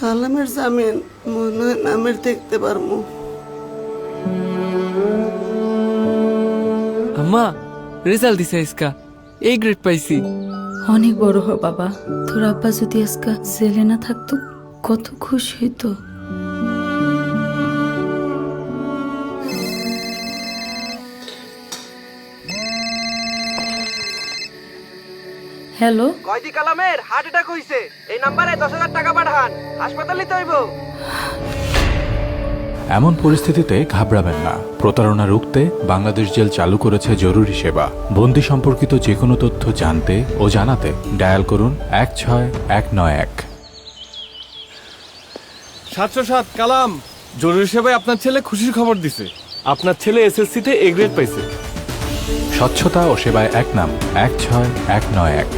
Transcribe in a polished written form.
কালামের জামিন মনে হয় নামের দেখতে পারবো। আম্মা, রেজাল্ট দিছে আজকা, এই গ্রেড পাইছি। অনেক বড় হ বাবা, তোর আব্বা যদি আজকে জেলে না থাকতো কত খুশি হইতো। হ্যালো, কয়দি কালামের হার্ট অ্যাটাক হইছে, এই নাম্বারে 10,000 টাকা পাঠান, হাসপাতালে নিতে হইব। এমন পরিস্থিতিতে ঘাবড়াবেন না। প্রতারণা রুখতে বাংলাদেশ জেল চালু করেছে জরুরি সেবা। বন্দি সম্পর্কিত যে কোনো তথ্য জানতে ও জানাতে ডায়াল করুন 16191। 707 কালাম, জরুরি সেবায় আপনার ছেলে খুশির খবর দিছে। আপনার ছেলে এসএসসিতে এ গ্রেড পাইছে। স্বচ্ছতা ও সেবায় এক নাম 16191।